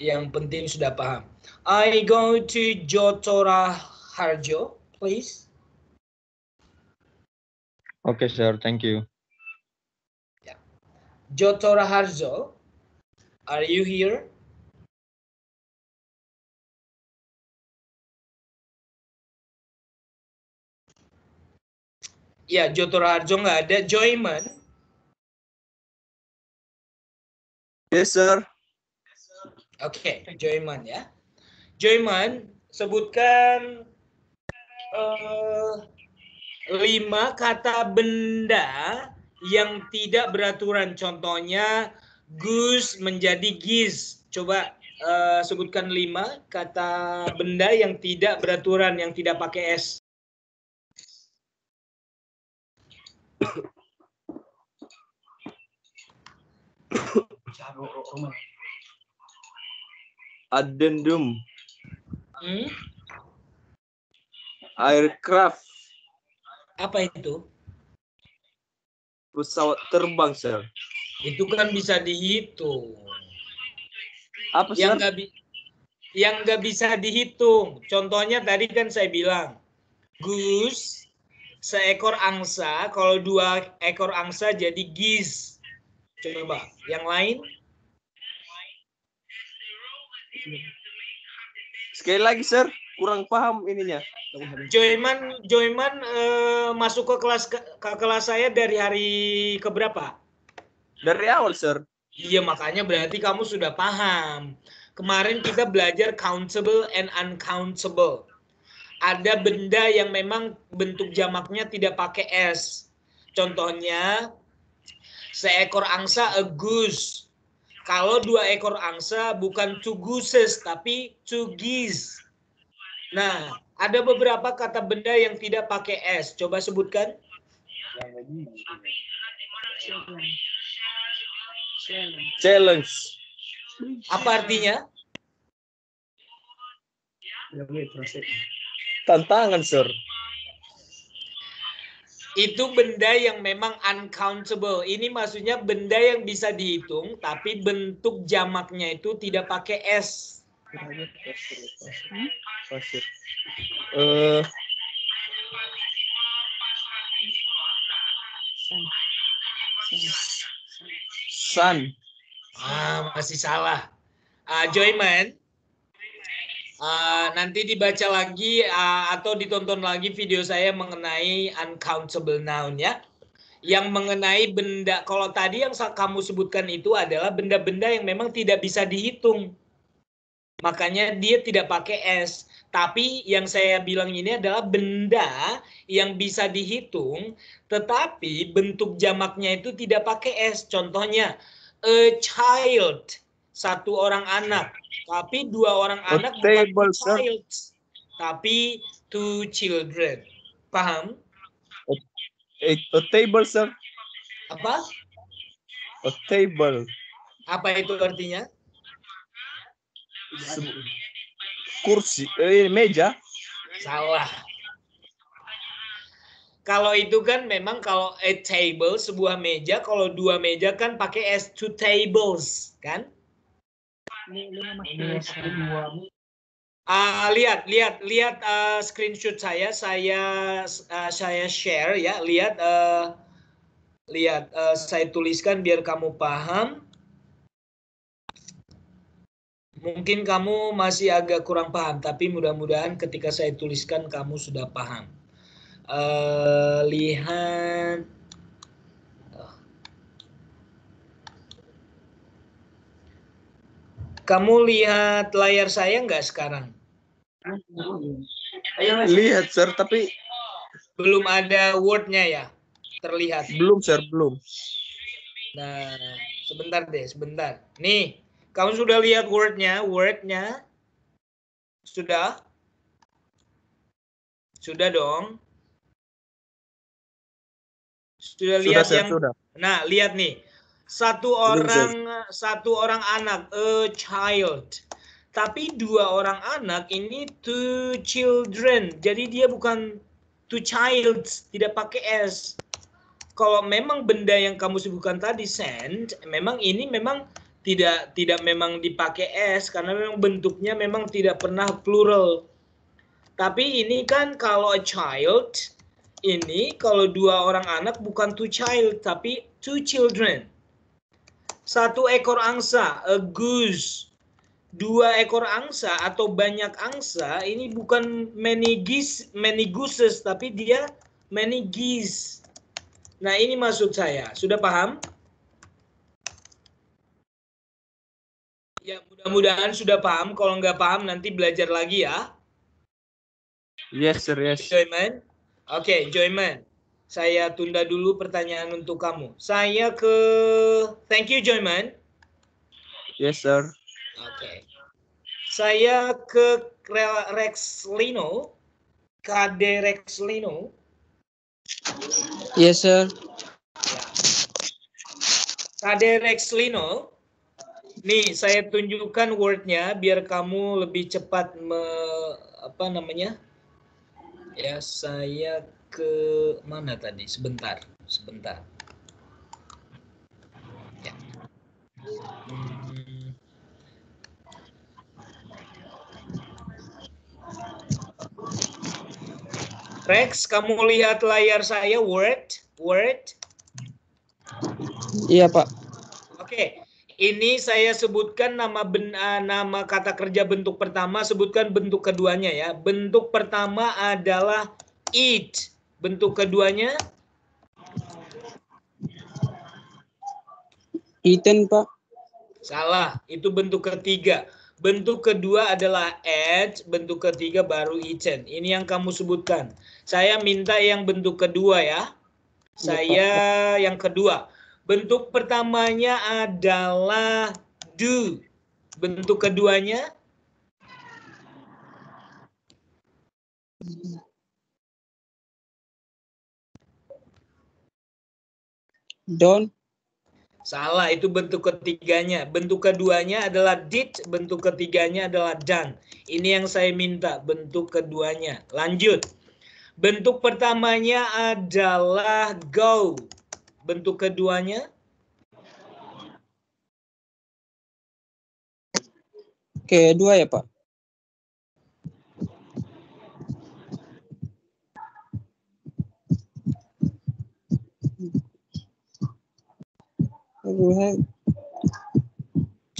Yang penting sudah paham. I go to Jotora Harjo, please. Okay, sir. Thank you. Jotora Harjo, are you here? Ya, Jotora Harjo nggak ada. Joyman. Yes, sir. Oke, Joyman ya. Joyman, sebutkan 5 kata benda yang tidak beraturan. Contohnya, goose menjadi geese. Coba sebutkan 5 kata benda yang tidak beraturan, yang tidak pakai S. Addendum. Aircraft. Apa itu? Pesawat terbang, sir. Itu kan bisa dihitung. Apa, sir? Yang nggak bisa dihitung. Contohnya tadi kan saya bilang, goose, seekor angsa. Kalau 2 ekor angsa jadi geese. Coba, yang lain? Sekali lagi, sir. Kurang paham ininya. Joyman masuk ke kelas saya dari hari keberapa? Dari awal, Sir. Iya, makanya berarti kamu sudah paham. Kemarin kita belajar countable and uncountable. Ada benda yang memang bentuk jamaknya tidak pakai S. Contohnya, seekor angsa, a goose. Kalau 2 ekor angsa bukan 2 gooses, tapi 2 geese. Nah, ada beberapa kata benda yang tidak pakai S. Coba sebutkan. Challenge. Apa artinya? Tantangan, Sir. Itu benda yang memang uncountable. Ini maksudnya benda yang bisa dihitung, tapi bentuk jamaknya itu tidak pakai S. Pasir. Sun. Masih salah. Joyman, nanti dibaca lagi atau ditonton lagi video saya mengenai uncountable noun ya. Yang mengenai benda, kalau tadi yang kamu sebutkan itu adalah benda-benda yang memang tidak bisa dihitung. Makanya dia tidak pakai S. Tapi yang saya bilang ini adalah benda yang bisa dihitung, tetapi bentuk jamaknya itu tidak pakai S. Contohnya, a child, 1 orang anak. Tapi 2 orang anak bukan 2 child, tapi 2 children. Paham? A table, Sir. Apa? A table. Apa itu artinya? Kursi, meja. Salah. Kalau itu kan memang kalau a table, sebuah meja, kalau 2 meja kan pakai S, 2 tables, kan? Lihat screenshot saya share ya, lihat saya tuliskan biar kamu paham. Mungkin kamu masih agak kurang paham, tapi mudah-mudahan ketika saya tuliskan kamu sudah paham. Lihat. Kamu lihat layar saya nggak sekarang? Lihat, Sir, tapi belum ada word-nya ya? Terlihat? Belum, Sir, belum. Nah, sebentar deh, sebentar. Nih. Kamu sudah lihat word-nya? Sudah? Sudah dong. Sudah lihat yang? Sudah. Nah, lihat nih. Satu orang anak, a child. Tapi 2 orang anak ini 2 children. Jadi dia bukan 2 child, tidak pakai S. Kalau memang benda yang kamu sebutkan tadi sand, memang ini memang tidak memang dipakai S karena memang bentuknya memang tidak pernah plural. Tapi ini kan kalau a child, ini kalau 2 orang anak bukan 2 child tapi 2 children. 1 ekor angsa, a goose. 2 ekor angsa atau banyak angsa ini bukan many gooses tapi dia many geese. Nah, ini maksud saya. Sudah paham? Ya, mudah-mudahan sudah paham. Kalau nggak paham, nanti belajar lagi ya. Yes, Sir, yes. Joyman. Oke, Joyman. Saya tunda dulu pertanyaan untuk kamu. Thank you, Joyman. Yes, Sir. Oke. Saya ke Rexlino. KD Rexlino. Yes, Sir. KD Rexlino. Nih, saya tunjukkan word-nya biar kamu lebih cepat Ya, saya ke mana tadi? Sebentar. Ya. Rex, kamu lihat layar saya word? Iya, Pak. Oke. Ini saya sebutkan nama kata kerja bentuk pertama, sebutkan bentuk keduanya ya. Bentuk pertama adalah eat. Bentuk keduanya Eaten, Pak. Salah, itu bentuk ketiga. Bentuk kedua adalah ate, bentuk ketiga baru eaten. Ini yang kamu sebutkan. Saya minta yang bentuk kedua ya. Saya yang kedua. Bentuk pertamanya adalah do. Bentuk keduanya Don't. salah, itu bentuk ketiganya. Bentuk keduanya adalah did, bentuk ketiganya adalah done. Ini yang saya minta, bentuk keduanya. Lanjut. Bentuk pertamanya adalah go. Bentuk keduanya Kedua ya, Pak.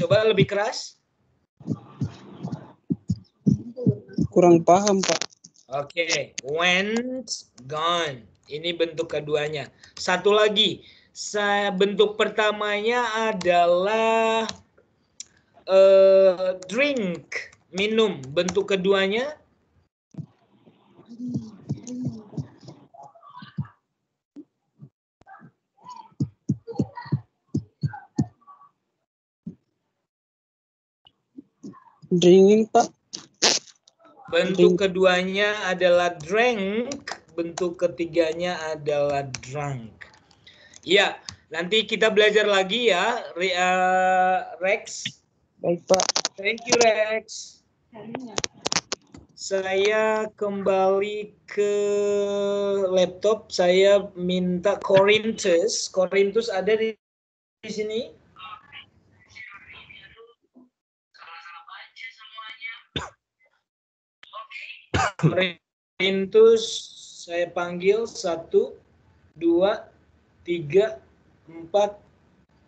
coba lebih keras. Kurang paham, Pak. Oke, went, gone. Ini bentuk keduanya. Satu lagi, bentuk pertamanya adalah drink, minum. Bentuk keduanya Drinking, Pak. bentuk keduanya adalah drank, bentuk ketiganya adalah drunk. Ya, nanti kita belajar lagi ya, Rex. Baik, Pak. Thank you, Rex. Saya kembali ke laptop. Saya minta Corinthus. Corinthus ada di sini? Corinthus saya panggil 1, 2, 3, 4,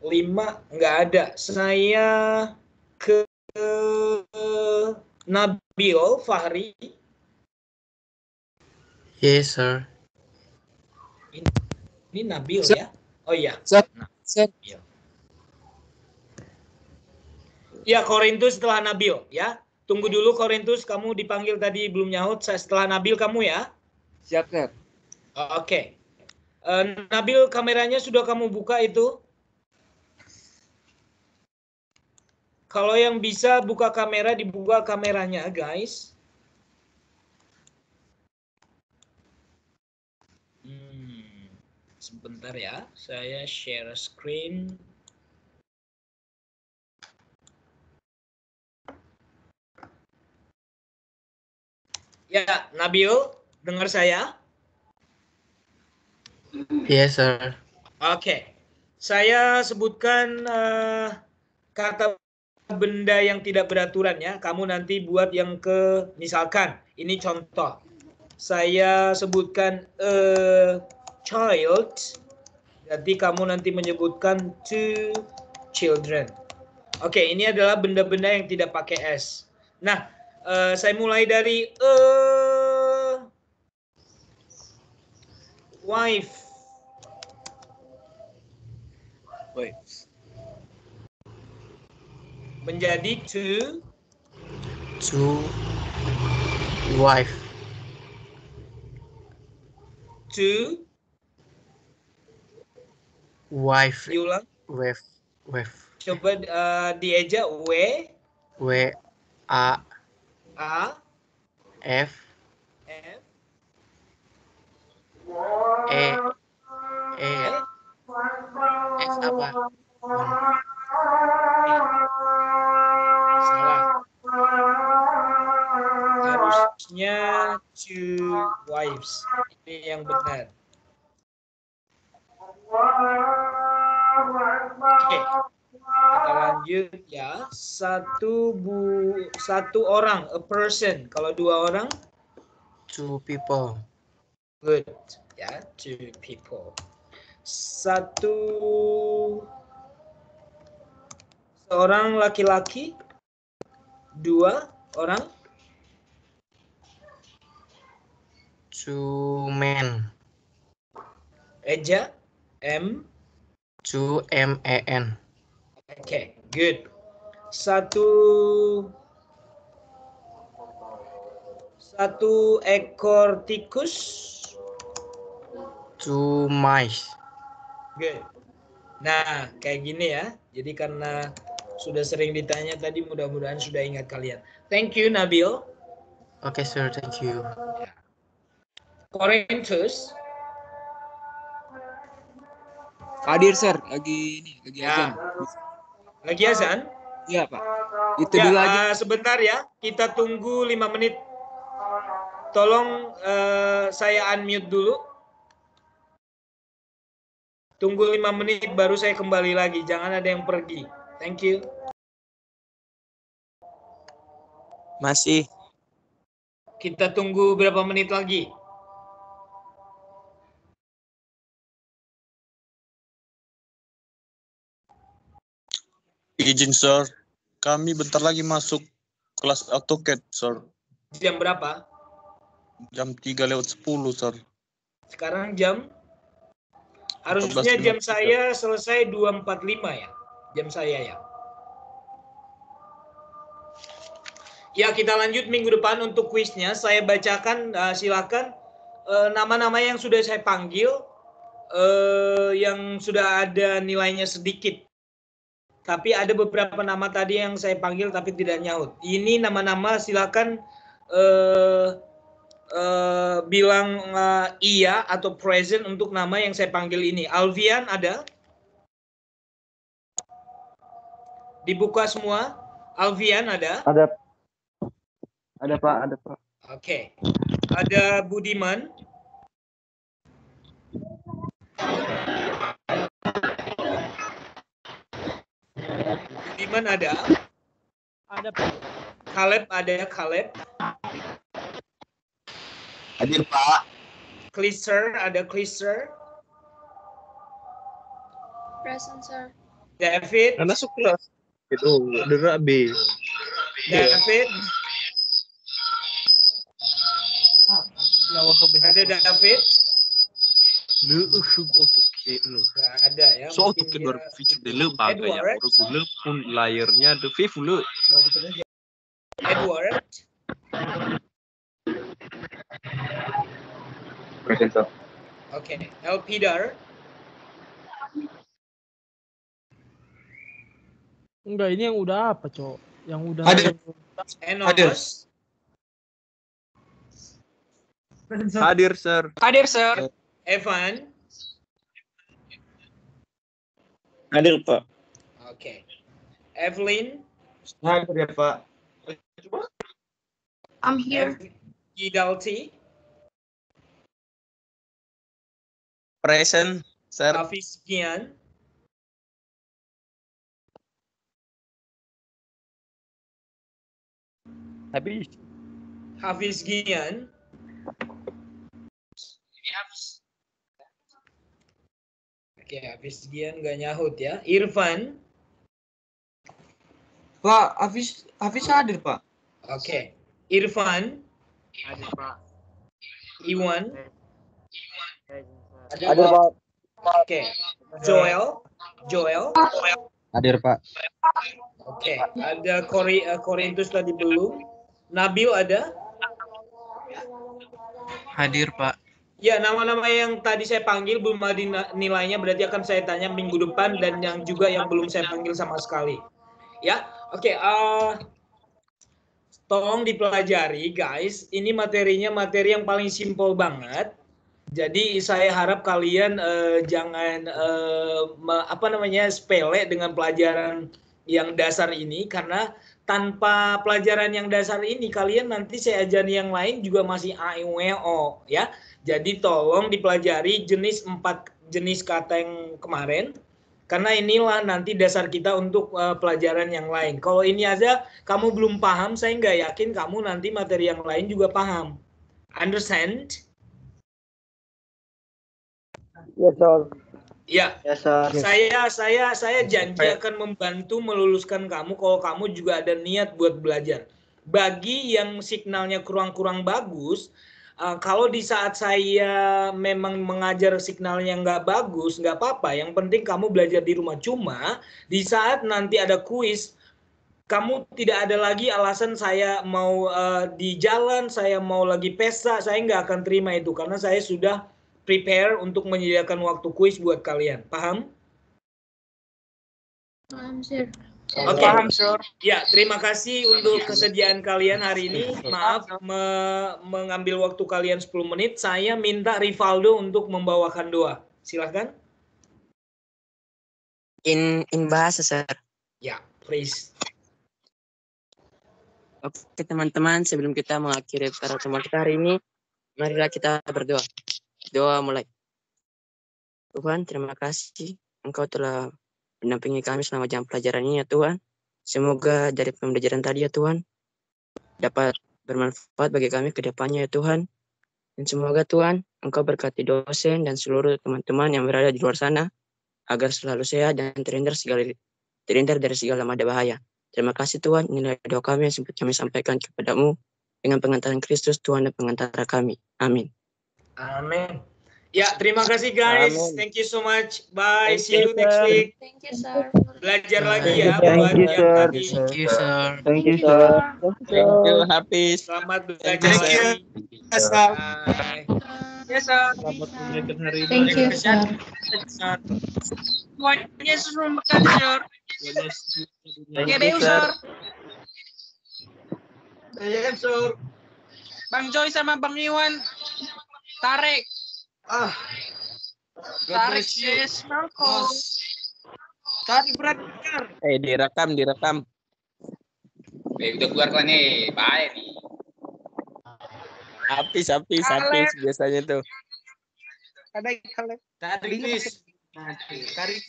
5, nggak ada. Saya ke Nabil Fahri. Yes, sir. Ini Nabil ya? Oh iya. Nabil. Ya, Corinthus setelah Nabil ya. Tunggu dulu Corinthus, kamu dipanggil tadi belum nyaut. Setelah Nabil kamu ya. Siap, sir. Oke. Nabil, kameranya sudah kamu buka itu? Kalau yang bisa buka kamera, dibuka kameranya, guys. Sebentar ya, saya share screen. Ya, Nabil, dengar saya? Yes, sir. Oke. Saya sebutkan kata benda yang tidak beraturan ya. Kamu nanti buat yang misalkan, ini contoh. Saya sebutkan child, jadi kamu nanti menyebutkan 2 children. Oke, ini adalah benda-benda yang tidak pakai S. Nah, saya mulai dari wife. Menjadi two wife. Two Wife. Diulang. Wife. Coba diejak W A F E S apa? Salah. Harusnya 2 wives. Ini yang benar. Oke. Kita lanjut ya. Satu orang, a person. Kalau 2 orang? 2 people. Good. Ya, 2 people. Seorang laki-laki, 2 orang. 2 men. Eja, M. 2 men. Oke, good. Satu ekor tikus. 2 mice. Good. Nah, kayak gini ya. Jadi karena sudah sering ditanya tadi, mudah-mudahan sudah ingat kalian. Thank you, Nabil. Oke, sir, thank you. Corinthus. Hadir, Sir. Lagi azan. Lagi azan? Iya, Pak. Itu Ya, dulu aja. sebentar ya. Kita tunggu 5 menit. Tolong saya unmute dulu. Tunggu 5 menit baru saya kembali lagi. Jangan ada yang pergi. Thank you. Masih. Kita tunggu berapa menit lagi? Izin, Sir. Kami bentar lagi masuk kelas AutoCAD, Sir. Jam berapa? Jam 3:10, Sir. Sekarang jam? Harusnya jam saya selesai 2:45 ya. Jam saya ya. Ya, kita lanjut minggu depan untuk kuisnya. Saya bacakan, silakan nama-nama yang sudah saya panggil, yang sudah ada nilainya sedikit. Tapi ada beberapa nama tadi yang saya panggil tapi tidak nyaut. Ini nama-nama silakan bilang iya atau present untuk nama yang saya panggil ini. Alvian ada? Dibuka semua. Alvian ada? Ada. Ada, Pak. Ada, Pak. Oke. Ada Budiman? Budiman ada? Ada, Pak. Caleb ada? Caleb? Hadir, Pak. Klister ada? Klister? Present, sir. David? Anak kelas. Itu derak B. David? Ada David? Nggak ada ya. So, mungkin untuk dia- kedua feature dulu bagai yang Edward? regular pun layarnya the fifth dulu. Edward? Present, Sir. Oke. Elpidar? Enggak, ini yang udah apa, Cok? Yang udah Hadir. Enos? Hadir, Sir. Hadir, Sir. Evan? Hadir, Pak. Oke. Evelyn? Hadir ya, Pak. I'm here. Gidalti? Present, Sir. Hafiz Gian? Habis. Hafiz Gian? Oke, Hafiz Gian nggak nyahut ya. Irfan? Pak, Hafiz hadir, Pak. Oke. Irfan? Hadir, Pak. Iwan? Hadir, Pak. Oke. Joel? Joel? Hadir, Pak. Oke. Ada Corinthus tadi belum. Nabil ada? Hadir, Pak. Ya, nama-nama yang tadi saya panggil belum ada nilainya, berarti akan saya tanya minggu depan, dan yang juga yang belum saya panggil sama sekali. Ya, oke. Tolong dipelajari, guys. Ini materinya materi yang paling simpel banget. Jadi saya harap kalian jangan sepele dengan pelajaran yang dasar ini, karena tanpa pelajaran yang dasar ini kalian nanti saya ajari yang lain juga masih a, i, u, e, o ya. Jadi tolong dipelajari empat jenis kata yang kemarin, karena inilah nanti dasar kita untuk pelajaran yang lain. Kalau ini aja kamu belum paham, saya nggak yakin kamu nanti materi yang lain juga paham. Understand? Yes, Sir. Ya, Yes, Sir. saya janji akan membantu meluluskan kamu kalau kamu juga ada niat buat belajar. Bagi yang signalnya kurang-kurang bagus, Kalau di saat saya memang mengajar signalnya nggak bagus, nggak apa-apa. Yang penting kamu belajar di rumah. Cuma di saat nanti ada kuis, kamu tidak ada lagi alasan saya mau di jalan, saya mau lagi pesta, saya nggak akan terima itu. Karena saya sudah prepare untuk menyediakan waktu kuis buat kalian. Paham? Paham, sir. Oke. Paham, Sir. Ya, terima kasih untuk kesediaan kalian hari ini. Maaf mengambil waktu kalian 10 menit. Saya minta Rivaldo untuk membawakan doa. Silahkan. In bahasa, Sir. Ya, please. Oke, teman-teman, sebelum kita mengakhiri pertemuan kita hari ini, marilah kita berdoa. Doa mulai. Tuhan, terima kasih Engkau telah mendampingi kami selama jam pelajaran ini ya Tuhan. Semoga dari pembelajaran tadi ya Tuhan dapat bermanfaat bagi kami ke depannya ya Tuhan. Dan semoga Tuhan Engkau berkati dosen dan seluruh teman-teman yang berada di luar sana agar selalu sehat dan terhindar dari segala mada bahaya. Terima kasih Tuhan, inilah doa kami yang sempat kami sampaikan kepadamu dengan pengantaran Kristus Tuhan dan pengantara kami. Amin. Amin. Ya, terima kasih guys. Amin. Thank you so much. Bye. Thank See you, you next sir. week. Thank you, sir. Belajar lagi ya. Thank you, buat yang sir. tadi. Thank you, sir. Thank you, sir. Thank you, Hafiz. Selamat belajar Thank lagi. you. Yes, sir. Bye. Yes, sir. Selamat menunaikan hari ini. Thank you, sir. Semuanya Yesus memberkati, Sir. Thank you, GBU, sir. Sir. Bang Joy sama Bang Iwan. Tarik. Tarik, yes, Marcos. Tarik brother. Direkam. Udah keluar kan nih, baik nih. Hafiz biasanya tuh. Tarik. Tarik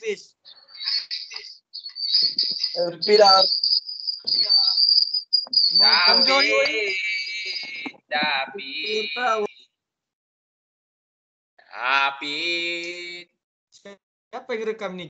fish. Tidak. David. Siapa yang rekam nih?